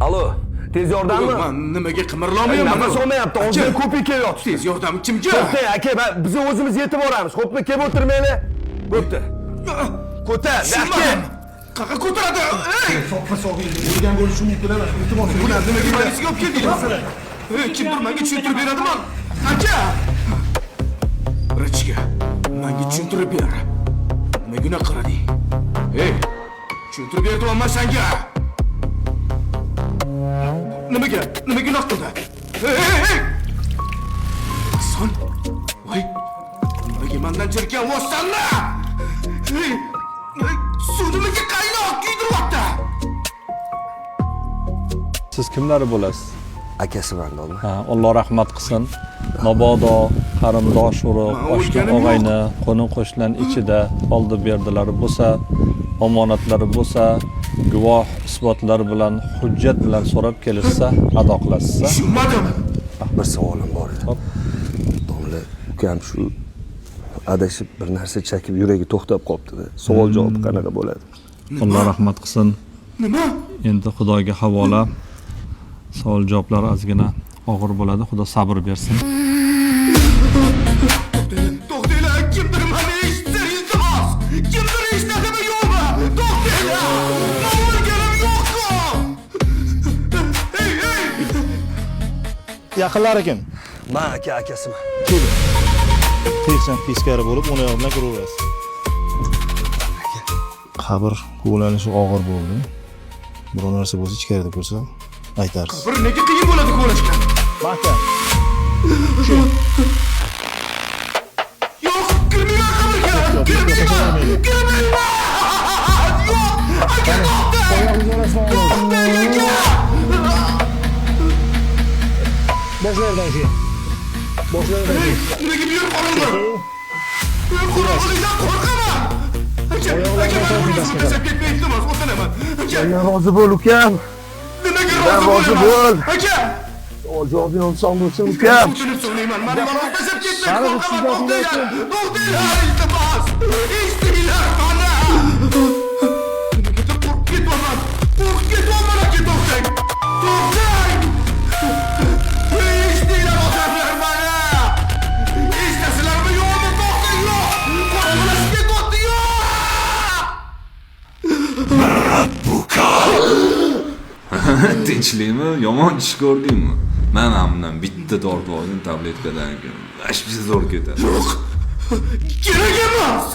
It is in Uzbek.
Alo, tez yordammi? Men nimaga qimirlamayapman? Nafas olmayapti, og'zidan ko'pik kelyapti. Tez yordam kimga? To'xtang aka, biz o'zimiz yetib boramiz. Xo'pmi, kelib o'tirmaylar. Bo'pti. Ko'tar, aka. Qaqa ko'taradi. Soppa sog'ing. O'lgan bo'lishi mumkin emas. Iltimos, Bular nimaga manisiga olib keldingiz? Kimdir menga tushuntirib beradimi? Aka! Vrachga, menga tushuntirib ber. Nima gunoh qilading? Ey, tushuntirib berdim senga. Nima gunoh qildi? Hey! Son, voy, nimaga mendan jirkan vossanni? Suvnimaga qaynoq kuydiryapti. Siz kimlari bo'lasiz? Akasiman dolma. Ha, Alloh rahmat qilsin. Mabodo qarindosh urug', oshna og'ayni, qo'nin qo'shnilar ichida oldi berdilar bo'lsa, omonatlari bo'lsa, guvoh isbotlar bilan, hujjat bilan so'rab kelishsa, ado qilasiz. Tushunmadim. Bir savolim bor edi. Domla, ukam shu adashib bir narsa chakib yuragi to'xtab qolibdi-da. Savol javob qanaqa bo'ladi? Alloh rahmat qilsin. Nima? Endi Xudoga havola. Savol javoblar ozgina og'ir bo'ladi. Xudo sabr bersin. To'xtanglar, kimdir meni eshitsa iltimos. Kimdir eshitadimi yo'qmi? To'xtanglar. O'lganim yo'q-ku. Hey! Yaqinlari kim? Men akasiman. Tezsan teskari bo'lib, uni bilan kiraverasiz. Qabr kovlanishi og'ir bo'ldi. Biror narsa bo'lsa ichkarida ko'rsa aytarsiz. Bir nega qiyin bo'ladi ko'rishga? Mahkam. Yo'q, kirmayman qabrga. Kirmayman. Yo'q, aka Boshlardan shu. Boshlardan shu. Nimaga bu yerga qo'yildi? Qo'rqoqlikdan qo'rqaman. Aka, men buni tashlab ketmay iltimos, o'tinaman. Aka, Rozi bo'l, ukam. nimaga rozi bo'l. Aka, Savol javobing oson bo'lsin, ukam. o'tinib so'rayman. Meni balon tashlab ketmay qo'rqaman. To'xtanglar, iltimos. Eshtinglar, mana. Nimaga qo'rqib ketyapman? Qo'rqib ketyapman, aka, to'xtang. To'xtang. Eshtinglar, odamlar, mana. Eshitasizlarmi yo'qmi? To'xtang, yo'q. Qo'rqib ketyapti, yo'q. Tinchlikmi? Yomon ish ko'rdingmi? Men hamdan bitta tortib oldim tabletkadan keyin. Ash zo'r ketadi. Kerak emas.